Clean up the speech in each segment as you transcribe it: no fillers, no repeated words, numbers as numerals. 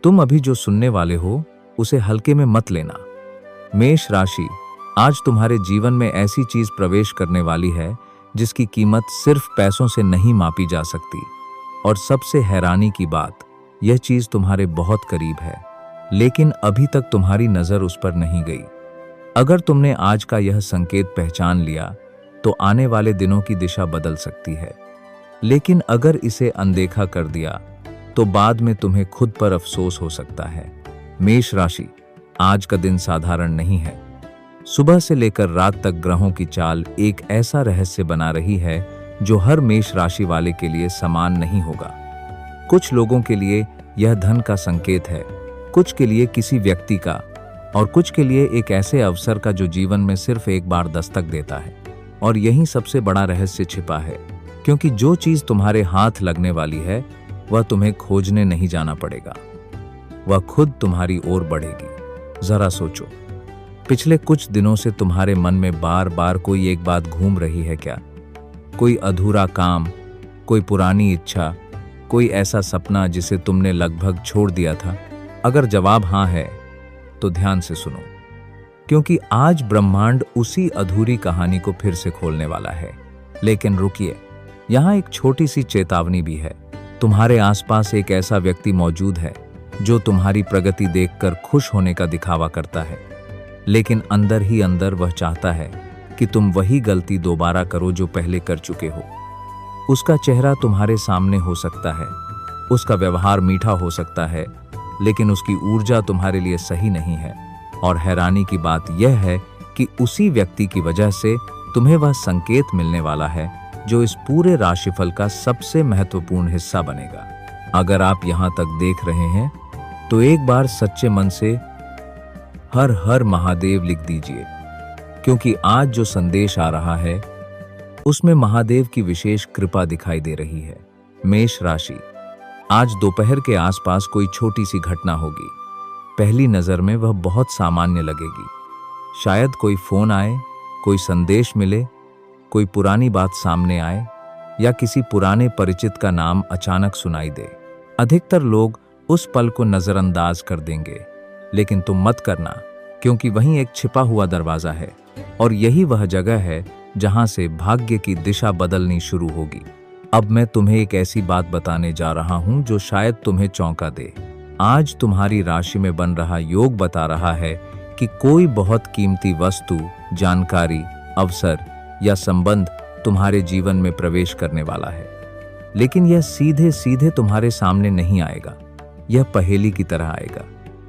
तुम अभी जो सुनने वाले हो उसे हल्के में मत लेना। मेष राशि, आज तुम्हारे जीवन में ऐसी चीज प्रवेश करने वाली है जिसकी कीमत सिर्फ पैसों से नहीं मापी जा सकती। और सबसे हैरानी की बात, यह चीज तुम्हारे बहुत करीब है, लेकिन अभी तक तुम्हारी नजर उस पर नहीं गई। अगर तुमने आज का यह संकेत पहचान लिया तो आने वाले दिनों की दिशा बदल सकती है, लेकिन अगर इसे अनदेखा कर दिया तो बाद में तुम्हें खुद पर अफसोस हो सकता है। मेष राशि, आज का दिन साधारण नहीं है। सुबह से लेकर रात तक ग्रहों की चाल एक ऐसा रहस्य बना रही है जो हर मेष राशि वाले के लिए समान नहीं होगा। कुछ लोगों के लिए यह धन का संकेत है, कुछ के लिए किसी व्यक्ति का, और कुछ के लिए एक ऐसे अवसर का जो जीवन में सिर्फ एक बार दस्तक देता है। और यही सबसे बड़ा रहस्य छिपा है, क्योंकि जो चीज तुम्हारे हाथ लगने वाली है वह तुम्हें खोजने नहीं जाना पड़ेगा, वह खुद तुम्हारी ओर बढ़ेगी। जरा सोचो, पिछले कुछ दिनों से तुम्हारे मन में बार बार कोई एक बात घूम रही है क्या? कोई अधूरा काम, कोई पुरानी इच्छा, कोई ऐसा सपना जिसे तुमने लगभग छोड़ दिया था? अगर जवाब हाँ है तो ध्यान से सुनो, क्योंकि आज ब्रह्मांड उसी अधूरी कहानी को फिर से खोलने वाला है। लेकिन रुकिए, यहाँ एक छोटी सी चेतावनी भी है। तुम्हारे आसपास एक ऐसा व्यक्ति मौजूद है जो तुम्हारी प्रगति देखकर खुश होने का दिखावा करता है, लेकिन अंदर ही अंदर वह चाहता है कि तुम वही गलती दोबारा करो जो पहले कर चुके हो। उसका चेहरा तुम्हारे सामने हो सकता है, उसका व्यवहार मीठा हो सकता है, लेकिन उसकी ऊर्जा तुम्हारे लिए सही नहीं है। और हैरानी की बात यह है कि उसी व्यक्ति की वजह से तुम्हें वह संकेत मिलने वाला है जो इस पूरे राशिफल का सबसे महत्वपूर्ण हिस्सा बनेगा। अगर आप यहाँ तक देख रहे हैं तो एक बार सच्चे मन से हर हर महादेव लिख दीजिए, क्योंकि आज जो संदेश आ रहा है उसमें महादेव की विशेष कृपा दिखाई दे रही है। मेष राशि, आज दोपहर के आसपास कोई छोटी सी घटना होगी। पहली नजर में वह बहुत सामान्य लगेगी। शायद कोई फोन आए, कोई संदेश मिले, कोई पुरानी बात सामने आए, या किसी पुराने परिचित का नाम अचानक सुनाई दे। अधिकतर लोग उस पल को नजरअंदाज कर देंगे, लेकिन तुम मत करना, क्योंकि वहीं एक छिपा हुआ दरवाजा है, और यही वह जगह है जहां से भाग्य की दिशा बदलनी शुरू होगी। अब मैं तुम्हें एक ऐसी बात बताने जा रहा हूं जो शायद तुम्हें चौंका दे। आज तुम्हारी राशि में बन रहा योग बता रहा है कि कोई बहुत कीमती वस्तु, जानकारी, अवसर या संबंध तुम्हारे जीवन में प्रवेश करने वाला है। लेकिन यह सीधे सीधे तुम्हारे सामने नहीं आएगा, यह पहेली की तरह आएगा।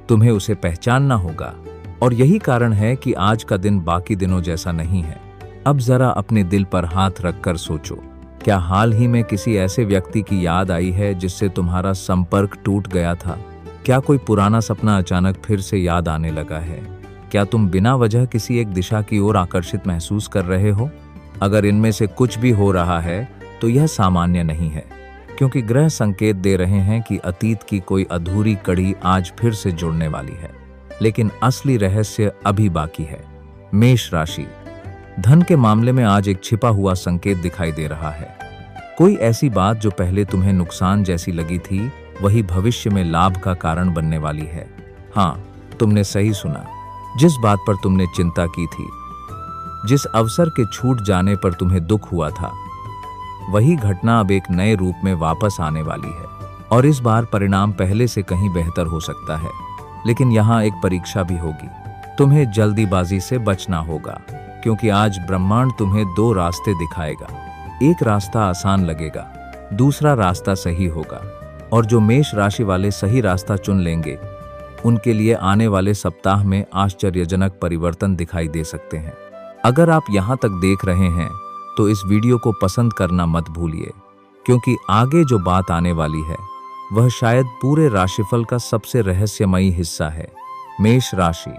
तुम्हें उसे पहचानना होगा, और यही कारण है कि आज का दिन बाकी दिनों जैसा नहीं है। अब जरा अपने दिल पर हाथ रखकर सोचो, क्या हाल ही में किसी ऐसे व्यक्ति की याद आई है जिससे तुम्हारा संपर्क टूट गया था? क्या कोई पुराना सपना अचानक फिर से याद आने लगा है? क्या तुम बिना वजह किसी एक दिशा की ओर आकर्षित महसूस कर रहे हो? अगर इनमें से कुछ भी हो रहा है तो यह सामान्य नहीं है, क्योंकि ग्रह संकेत दे रहे हैं कि अतीत की कोई अधूरी कड़ी आज फिर से जुड़ने वाली है। लेकिन असली रहस्य अभी बाकी है। मेष राशि, धन के मामले में आज एक छिपा हुआ संकेत दिखाई दे रहा है। कोई ऐसी बात जो पहले तुम्हें नुकसान जैसी लगी थी, वही भविष्य में लाभ का कारण बनने वाली है। हाँ, तुमने सही सुना। जिस बात पर तुमने चिंता की थी, जिस अवसर के छूट जाने पर तुम्हें दुख हुआ था, वही घटना अब एक नए रूप में वापस आने वाली है। और इस बार परिणाम पहले से कहीं बेहतर हो सकता है। लेकिन यहाँ एक परीक्षा भी होगी। तुम्हें जल्दीबाजी से बचना होगा, क्योंकि आज ब्रह्मांड तुम्हें दो रास्ते दिखाएगा। एक रास्ता आसान लगेगा, दूसरा रास्ता सही होगा। और जो मेष राशि वाले सही रास्ता चुन लेंगे, उनके लिए आने वाले सप्ताह में आश्चर्यजनक परिवर्तन दिखाई दे सकते हैं। अगर आप यहाँ तक देख रहे हैं तो इस वीडियो को पसंद करना मत भूलिए, क्योंकि आगे जो बात आने वाली है वह शायद पूरे राशिफल का सबसे रहस्यमयी हिस्सा है। मेष राशि,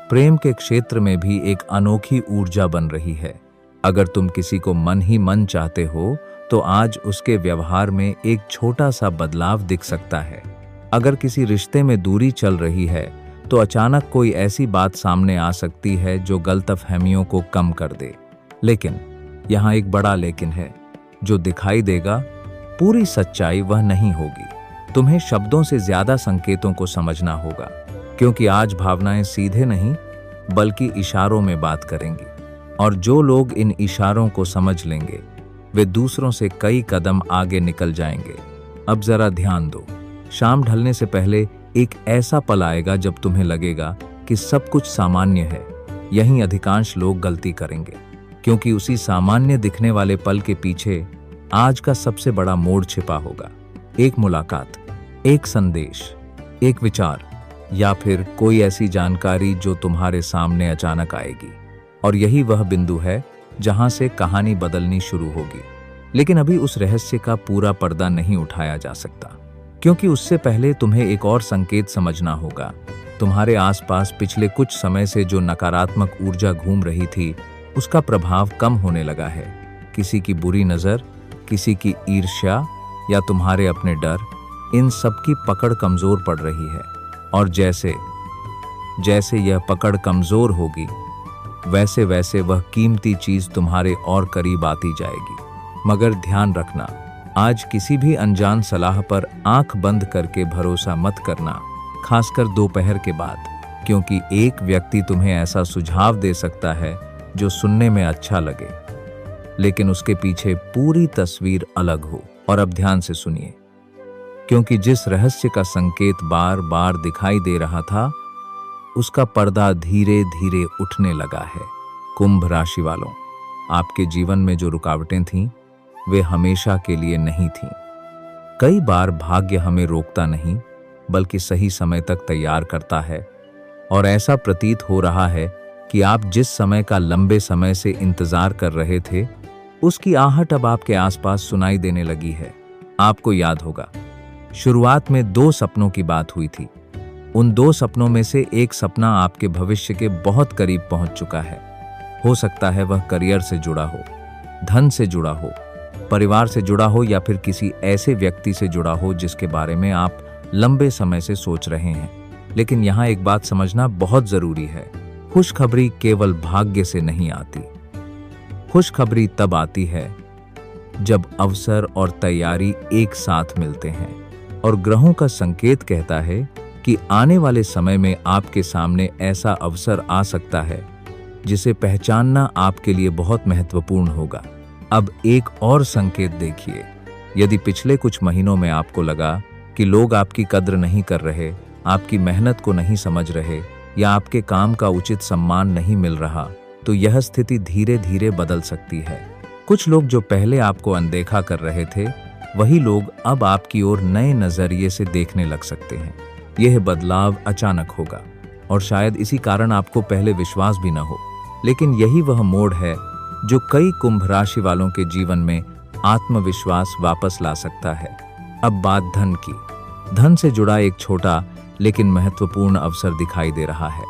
प्रेम के क्षेत्र में भी एक अनोखी ऊर्जा बन रही है। अगर तुम किसी को मन ही मन चाहते हो तो आज उसके व्यवहार में एक छोटा सा बदलाव दिख सकता है। अगर किसी रिश्ते में दूरी चल रही है तो अचानक कोई ऐसी बात सामने आ सकती है जो गलतफहमियों को कम कर दे। लेकिन यहाँ एक बड़ा लेकिन है, जो दिखाई देगा पूरी सच्चाई वह नहीं होगी। तुम्हें शब्दों से ज्यादा संकेतों को समझना होगा, क्योंकि आज भावनाएं सीधे नहीं बल्कि इशारों में बात करेंगी। और जो लोग इन इशारों को समझ लेंगे वे दूसरों से कई कदम आगे निकल जाएंगे। अब जरा ध्यान दो, शाम ढलने से पहले एक ऐसा पल आएगा जब तुम्हें लगेगा कि सब कुछ सामान्य है। यहीं अधिकांश लोग गलती करेंगे, क्योंकि उसी सामान्य दिखने वाले पल के पीछे आज का सबसे बड़ा मोड़ छिपा होगा। एक मुलाकात, एक संदेश, एक विचार, या फिर कोई ऐसी जानकारी जो तुम्हारे सामने अचानक आएगी। और यही वह बिंदु है जहां से कहानी बदलनी शुरू होगी। लेकिन अभी उस रहस्य का पूरा पर्दा नहीं उठाया जा सकता, क्योंकि उससे पहले तुम्हें एक और संकेत समझना होगा। तुम्हारे आसपास पिछले कुछ समय से जो नकारात्मक ऊर्जा घूम रही थी, उसका प्रभाव कम होने लगा है। किसी की बुरी नजर, किसी की ईर्ष्या या तुम्हारे अपने डर, इन सब की पकड़ कमजोर पड़ रही है। और जैसे जैसे यह पकड़ कमजोर होगी, वैसे वैसे वह कीमती चीज तुम्हारे और करीब आती जाएगी। मगर ध्यान रखना, आज किसी भी अनजान सलाह पर आंख बंद करके भरोसा मत करना, खासकर दोपहर के बाद, क्योंकि एक व्यक्ति तुम्हें ऐसा सुझाव दे सकता है जो सुनने में अच्छा लगे, लेकिन उसके पीछे पूरी तस्वीर अलग हो। और अब ध्यान से सुनिए, क्योंकि जिस रहस्य का संकेत बार बार दिखाई दे रहा था, उसका पर्दा धीरे धीरे उठने लगा है। कुंभ राशि वालों, आपके जीवन में जो रुकावटें थीं, वे हमेशा के लिए नहीं थीं। कई बार भाग्य हमें रोकता नहीं बल्कि सही समय तक तैयार करता है। और ऐसा प्रतीत हो रहा है कि आप जिस समय का लंबे समय से इंतजार कर रहे थे, उसकी आहट अब आपके आसपास सुनाई देने लगी है। आपको याद होगा, शुरुआत में 2 सपनों की बात हुई थी। उन 2 सपनों में से एक सपना आपके भविष्य के बहुत करीब पहुंच चुका है। हो सकता है वह करियर से जुड़ा हो, धन से जुड़ा हो, परिवार से जुड़ा हो, या फिर किसी ऐसे व्यक्ति से जुड़ा हो जिसके बारे में आप लंबे समय से सोच रहे हैं। लेकिन यहाँ एक बात समझना बहुत जरूरी है, खुशखबरी केवल भाग्य से नहीं आती। खुशखबरी तब आती है जब अवसर और तैयारी एक साथ मिलते हैं। और ग्रहों का संकेत कहता है कि आने वाले समय में आपके सामने ऐसा अवसर आ सकता है जिसे पहचानना आपके लिए बहुत महत्वपूर्ण होगा। अब एक और संकेत देखिए, यदि पिछले कुछ महीनों में आपको लगा कि लोग आपकी कद्र नहीं कर रहे, आपकी मेहनत को नहीं समझ रहे, या आपके काम का उचित सम्मान नहीं मिल रहा, तो यह स्थिति धीरे धीरे बदल सकती है। कुछ लोग जो पहले आपको अनदेखा कर रहे थे, वही लोग अब आपकी ओर नए नजरिए से देखने लग सकते हैं। यह बदलाव अचानक होगा और शायद इसी कारण आपको पहले विश्वास भी न हो, लेकिन यही वह मोड़ है जो कई कुंभ राशि वालों के जीवन में आत्मविश्वास वापस ला सकता है। अब बात धन की। धन से जुड़ा एक छोटा लेकिन महत्वपूर्ण अवसर दिखाई दे रहा है।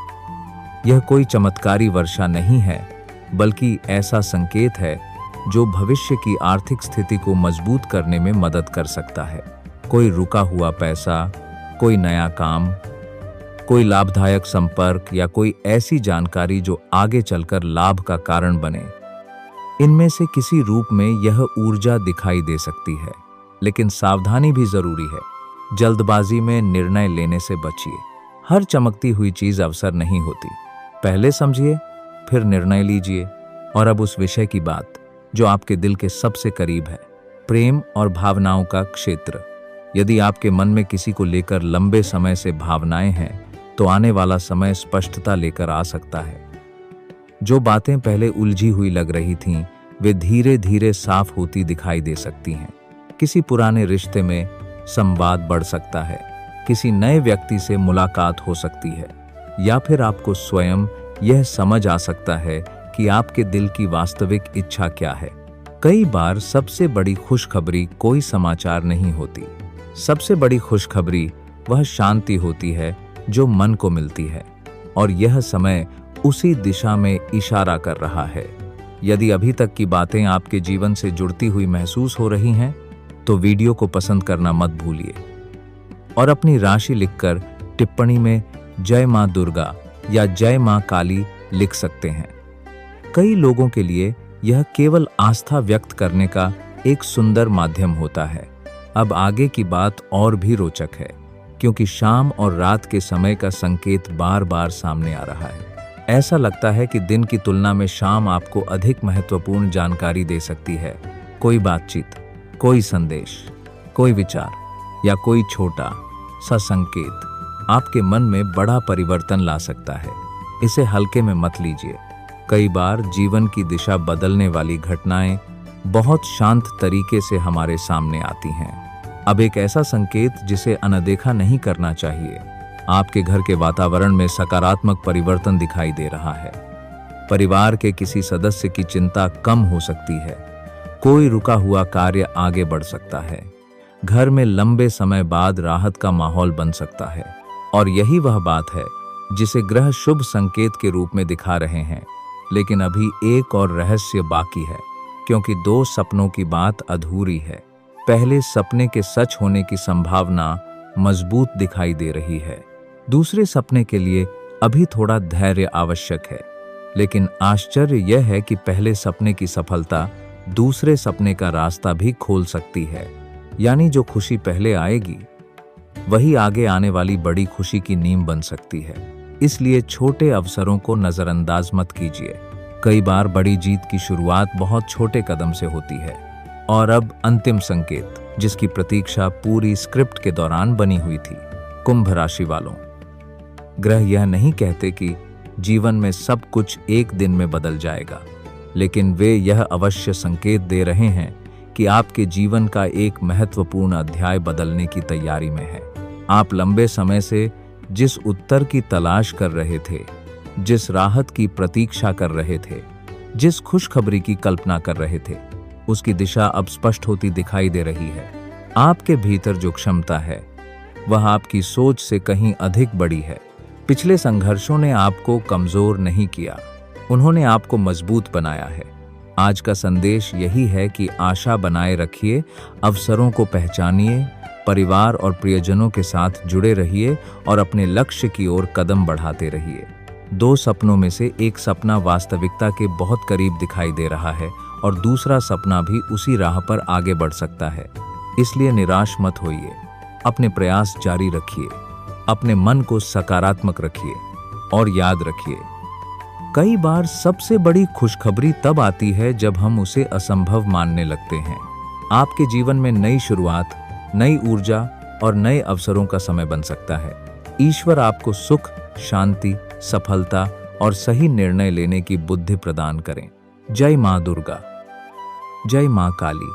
यह कोई चमत्कारी वर्षा नहीं है, बल्कि ऐसा संकेत है जो भविष्य की आर्थिक स्थिति को मजबूत करने में मदद कर सकता है। कोई रुका हुआ पैसा, कोई नया काम, कोई लाभदायक संपर्क, या कोई ऐसी जानकारी जो आगे चलकर लाभ का कारण बने। इनमें से किसी रूप में यह ऊर्जा दिखाई दे सकती है, लेकिन सावधानी भी जरूरी है। जल्दबाजी में निर्णय लेने से बचिए। हर चमकती हुई चीज अवसर नहीं होती। पहले समझिए, फिर निर्णय लीजिए। और अब उस विषय की बात जो आपके दिल के सबसे करीब है, प्रेम और भावनाओं का क्षेत्र। यदि आपके मन में किसी को लेकर लंबे समय से भावनाएं हैं, तो आने वाला समय स्पष्टता लेकर आ सकता है। जो बातें पहले उलझी हुई लग रही थीं, वे धीरे धीरे साफ होती दिखाई दे सकती हैं। किसी पुराने रिश्ते में संवाद बढ़ सकता है, किसी नए व्यक्ति से मुलाकात हो सकती है, या फिर आपको स्वयं यह समझ आ सकता है कि आपके दिल की वास्तविक इच्छा क्या है। कई बार सबसे बड़ी खुशखबरी कोई समाचार नहीं होती। सबसे बड़ी खुशखबरी वह शांति होती है जो मन को मिलती है, और यह समय उसी दिशा में इशारा कर रहा है। यदि अभी तक की बातें आपके जीवन से जुड़ती हुई महसूस हो रही हैं, तो वीडियो को पसंद करना मत भूलिए और अपनी राशि लिखकर टिप्पणी में जय मां दुर्गा या जय मां काली लिख सकते हैं। कई लोगों के लिए यह केवल आस्था व्यक्त करने का एक सुंदर माध्यम होता है, अब आगे की बात और भी रोचक है, क्योंकि शाम और रात के समय का संकेत बार बार सामने आ रहा है। ऐसा लगता है कि दिन की तुलना में शाम आपको अधिक महत्वपूर्ण जानकारी दे सकती है। कोई बातचीत, कोई संदेश, कोई विचार या कोई छोटा सा संकेत आपके मन में बड़ा परिवर्तन ला सकता है। इसे हल्के में मत लीजिए। कई बार जीवन की दिशा बदलने वाली घटनाएं बहुत शांत तरीके से हमारे सामने आती हैं। अब एक ऐसा संकेत जिसे अनदेखा नहीं करना चाहिए। आपके घर के वातावरण में सकारात्मक परिवर्तन दिखाई दे रहा है। परिवार के किसी सदस्य की चिंता कम हो सकती है। कोई रुका हुआ कार्य आगे बढ़ सकता है। घर में लंबे समय बाद राहत का माहौल बन सकता है। और यही वह बात है जिसे ग्रह शुभ संकेत के रूप में दिखा रहे हैं। लेकिन अभी एक और रहस्य बाकी है, क्योंकि 2 सपनों की बात अधूरी है। पहले सपने के सच होने की संभावना मजबूत दिखाई दे रही है। दूसरे सपने के लिए अभी थोड़ा धैर्य आवश्यक है। लेकिन आश्चर्य यह है कि पहले सपने की सफलता दूसरे सपने का रास्ता भी खोल सकती है। यानी जो खुशी पहले आएगी वही आगे आने वाली बड़ी खुशी की नींव बन सकती है। इसलिए छोटे अवसरों को नजरअंदाज मत कीजिए। कई बार बड़ी जीत की शुरुआत बहुत छोटे कदम से होती है। और अब अंतिम संकेत, जिसकी प्रतीक्षा पूरी स्क्रिप्ट के दौरान बनी हुई थी। कुंभ राशि वालों, ग्रह यह नहीं कहते कि जीवन में सब कुछ एक दिन में बदल जाएगा, लेकिन वे यह अवश्य संकेत दे रहे हैं कि आपके जीवन का एक महत्वपूर्ण अध्याय बदलने की तैयारी में है। आप लंबे समय से जिस उत्तर की तलाश कर रहे थे, जिस राहत की प्रतीक्षा कर रहे थे, जिस खुशखबरी की कल्पना कर रहे थे, उसकी दिशा अब स्पष्ट होती दिखाई दे रही है। आपके भीतर जो क्षमता है वह आपकी सोच से कहीं अधिक बड़ी है। पिछले संघर्षों ने आपको कमजोर नहीं किया, उन्होंने आपको मजबूत बनाया है। आज का संदेश यही है कि आशा बनाए रखिए, अवसरों को पहचानिए, परिवार और प्रियजनों के साथ जुड़े रहिए और अपने लक्ष्य की ओर कदम बढ़ाते रहिए। 2 सपनों में से एक सपना वास्तविकता के बहुत करीब दिखाई दे रहा है और दूसरा सपना भी उसी राह पर आगे बढ़ सकता है। इसलिए निराश मत होइए, अपने प्रयास जारी रखिए, अपने मन को सकारात्मक रखिए और याद रखिए, कई बार सबसे बड़ी खुशखबरी तब आती है जब हम उसे असंभव मानने लगते हैं। आपके जीवन में नई शुरुआत, नई ऊर्जा और नए अवसरों का समय बन सकता है। ईश्वर आपको सुख, शांति, सफलता और सही निर्णय लेने की बुद्धि प्रदान करें। जय मां दुर्गा, जय मां काली।